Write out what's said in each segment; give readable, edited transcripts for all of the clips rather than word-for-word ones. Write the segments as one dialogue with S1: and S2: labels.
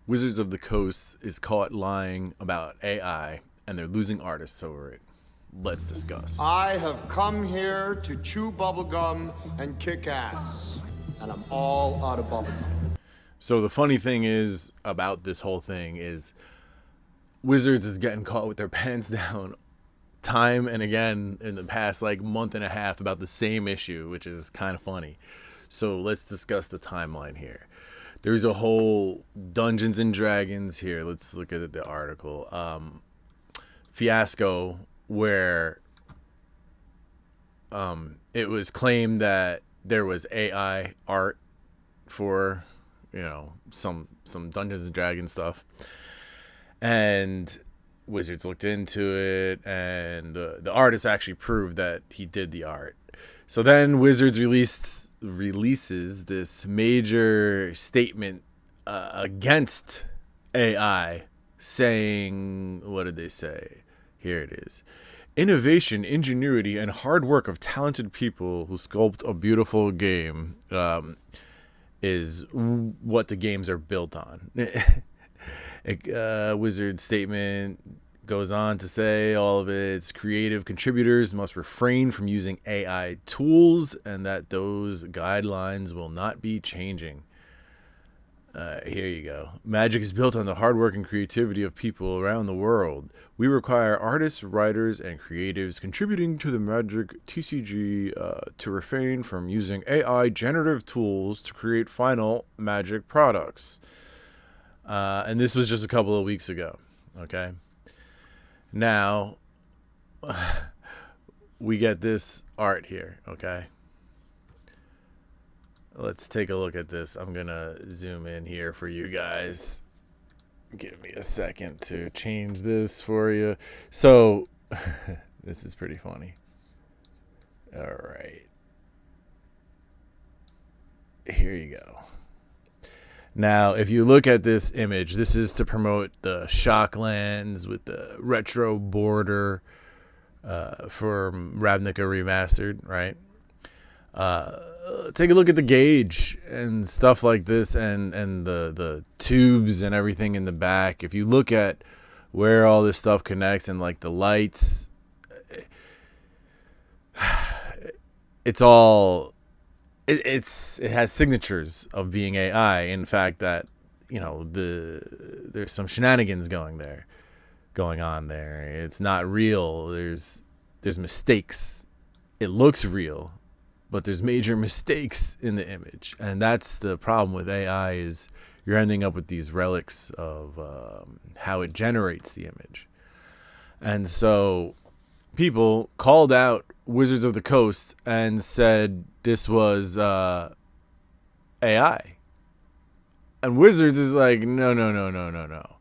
S1: Wizards of the Coast is caught lying about AI, and they're losing artists over it. Let's discuss.
S2: I have come here to chew bubblegum and kick ass, and I'm all out of bubblegum.
S1: So the funny thing is about this whole thing is Wizards is getting caught with their pants down time and again in the past like month and a half about the same issue, which is kind of funny. So let's discuss the timeline here. There's a whole Dungeons and Dragons here. Let's look at the article. Fiasco where it was claimed that there was AI art for, some Dungeons and Dragons stuff. And Wizards looked into it, and the artist actually proved that he did the art. So then Wizards releases this major statement against AI, saying, what did they say? Here it is. Innovation, ingenuity, and hard work of talented people who sculpt a beautiful game is what the games are built on. Wizard statement goes on to say all of its creative contributors must refrain from using AI tools and that those guidelines will not be changing. Here you go. Magic is built on the hard work and creativity of people around the world. We require artists, writers, and creatives contributing to the Magic TCG to refrain from using AI generative tools to create final Magic products. And this was just a couple of weeks ago. Okay. Now, we get this art here. Okay. Let's take a look at this. I'm going to zoom in here for you guys. Give me a second to change this for you. So, this is pretty funny. All right. Here you go. Now, if you look at this image, this is to promote the Shocklands with the retro border for Ravnica Remastered, right? Take a look at the gauge and stuff like this and the tubes and everything in the back. If you look at where all this stuff connects and like the lights, it's all... It has signatures of being AI. In fact, that there's some shenanigans going on there. It's not real. There's mistakes. It looks real, but there's major mistakes in the image, and that's the problem with AI. Is you're ending up with these relics of how it generates the image, and so people called out Wizards of the Coast and said this was AI. And Wizards is like, no.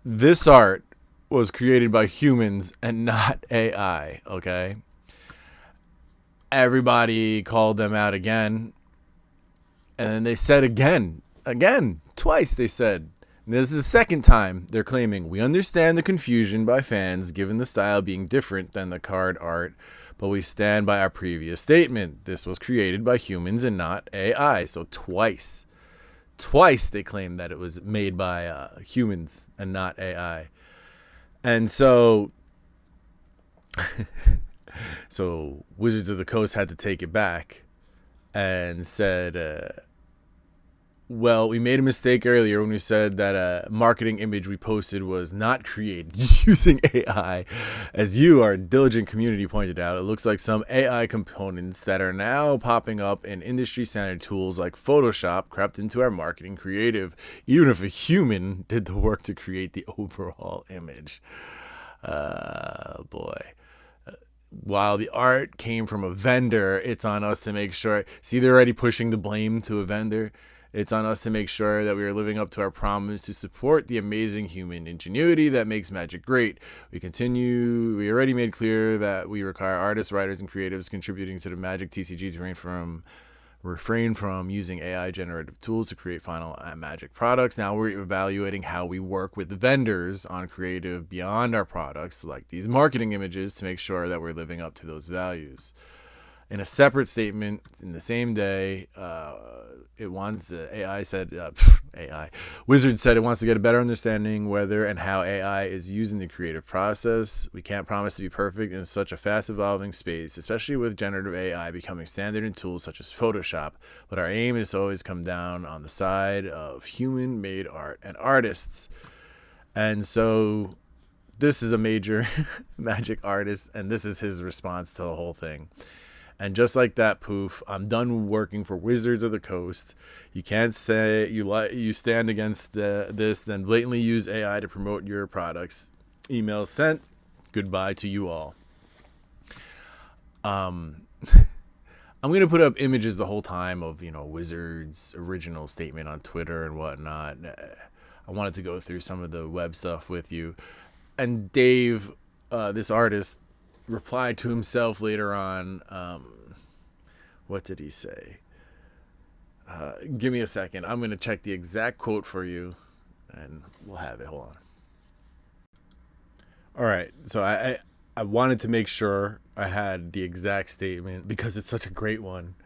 S1: This art was created by humans and not AI, okay? Everybody called them out again. And then they said again, twice they said. This is the second time they're claiming, we understand the confusion by fans given the style being different than the card art, but we stand by our previous statement. This was created by humans and not AI. So twice they claimed that it was made by humans and not AI. And so Wizards of the Coast had to take it back and said... Well, we made a mistake earlier when we said that a marketing image we posted was not created using AI. As you, our diligent community, pointed out, it looks like some AI components that are now popping up in industry-standard tools like Photoshop crept into our marketing creative, even if a human did the work to create the overall image. Boy. While the art came from a vendor, it's on us to make sure... See, they're already pushing the blame to a vendor. It's on us to make sure that we are living up to our promise to support the amazing human ingenuity that makes Magic great. We already made clear that we require artists, writers, and creatives contributing to the Magic TCG to refrain from using AI generative tools to create final Magic products. Now we're evaluating how we work with vendors on creative beyond our products, like these marketing images, to make sure that we're living up to those values. In a separate statement in the same day, it wants AI said AI Wizard said it wants to get a better understanding whether and how AI is used in the creative process. We can't promise to be perfect in such a fast evolving space, especially with generative AI becoming standard in tools such as Photoshop. But our aim is to always come down on the side of human made art and artists. And so this is a major magic artist, and this is his response to the whole thing. And just like that, poof, I'm done working for Wizards of the Coast. You can't say you stand against this, then blatantly use AI to promote your products. Email sent. Goodbye to you all. I'm going to put up images the whole time of, Wizards' original statement on Twitter and whatnot. I wanted to go through some of the web stuff with you. And Dave, this artist, replied to himself later on. What did he say? Give me a second. I'm going to check the exact quote for you, and we'll have it. Hold on. All right. So I wanted to make sure I had the exact statement because it's such a great one.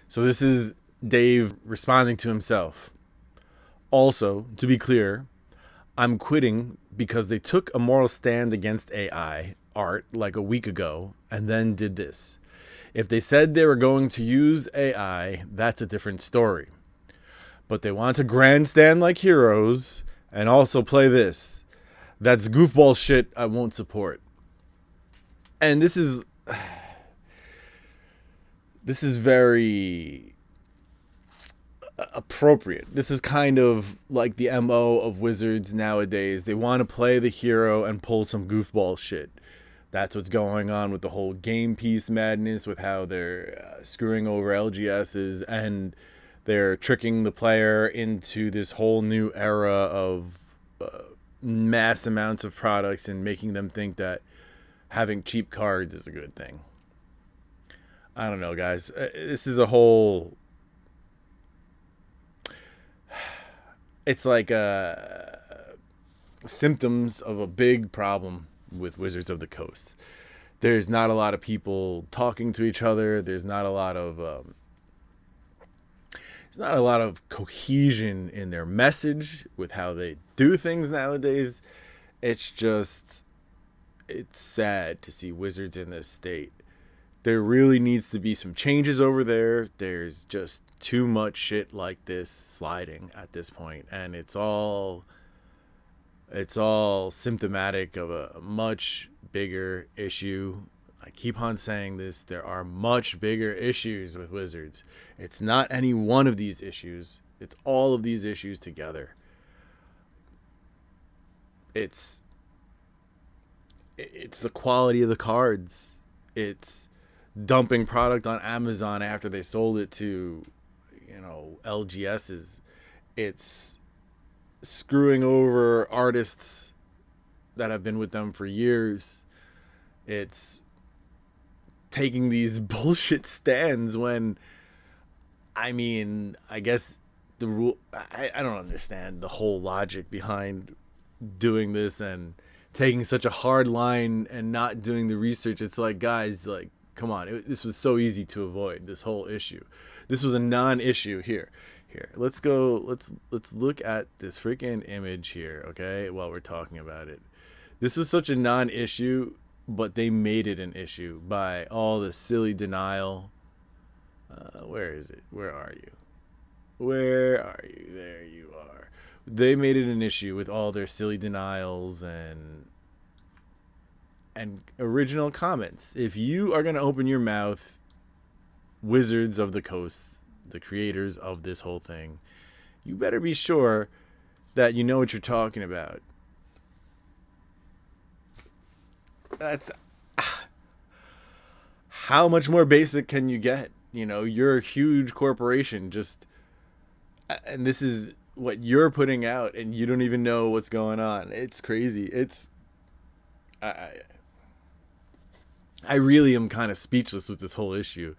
S1: So this is Dave responding to himself. Also, to be clear, I'm quitting because they took a moral stand against AI art like a week ago and then did this. If they said they were going to use AI, that's a different story. But they want to grandstand like heroes and also play this. That's goofball shit I won't support. And this is very appropriate. This is kind of like the MO of Wizards nowadays. They want to play the hero and pull some goofball shit. That's what's going on with the whole game piece madness, with how they're screwing over LGSs and they're tricking the player into this whole new era of mass amounts of products and making them think that having cheap cards is a good thing. I don't know, guys. This is a whole... It's like symptoms of a big problem with Wizards of the Coast. There's not a lot of people talking to each other. There's not a lot of cohesion in their message with how they do things nowadays. It's sad to see Wizards in this state. There really needs to be some changes over there. There's just too much shit like this sliding at this point, and it's all symptomatic of a much bigger issue. I keep on saying this. There are much bigger issues with Wizards. It's not any one of these issues. It's all of these issues together. It's the quality of the cards. It's dumping product on Amazon after they sold it to, LGSs. It's screwing over artists that have been with them for years. It's taking these bullshit stands when, I guess the rule, I don't understand the whole logic behind doing this and taking such a hard line and not doing the research. It's like, guys, like, come on. This was so easy to avoid, this whole issue. This was a non-issue. Here, let's look at this freaking image here, okay, while we're talking about it. This was such a non-issue, but they made it an issue by all the silly denial. Where is it? Where are you? There you are. They made it an issue with all their silly denials and original comments. If you are going to open your mouth, Wizards of the Coast, the creators of this whole thing, you better be sure that you know what you're talking about. That's... How much more basic can you get? You're a huge corporation, and this is what you're putting out, and you don't even know what's going on. It's crazy. I really am kind of speechless with this whole issue.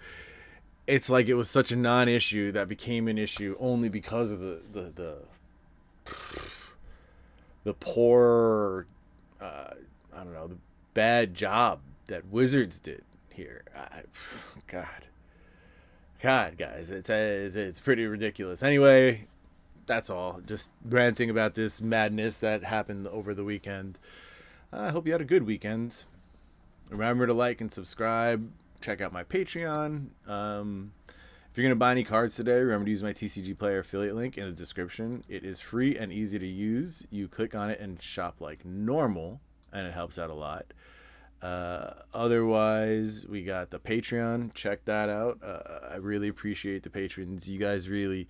S1: It's like it was such a non-issue that became an issue only because of the poor, the bad job that Wizards did here. God. God, guys, it's pretty ridiculous. Anyway, that's all. Just ranting about this madness that happened over the weekend. I hope you had a good weekend. Remember to like and subscribe. Check out my Patreon. If you're going to buy any cards today, remember to use my TCG Player affiliate link in the description. It is free and easy to use. You click on it and shop like normal, and it helps out a lot. Otherwise, we got the Patreon. Check that out. I really appreciate the patrons. You guys really,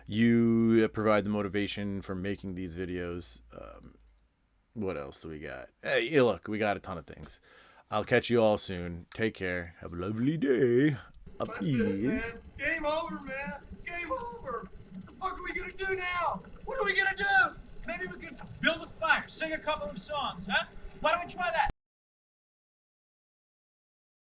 S1: you provide the motivation for making these videos. What else do we got? Hey, look, we got a ton of things. I'll catch you all soon. Take care. Have a lovely day. Peace.
S3: Game over, man. Game over. What the fuck are we gonna do now? What are we gonna do?
S4: Maybe we could build a fire, sing a couple of songs, huh? Why don't we try that?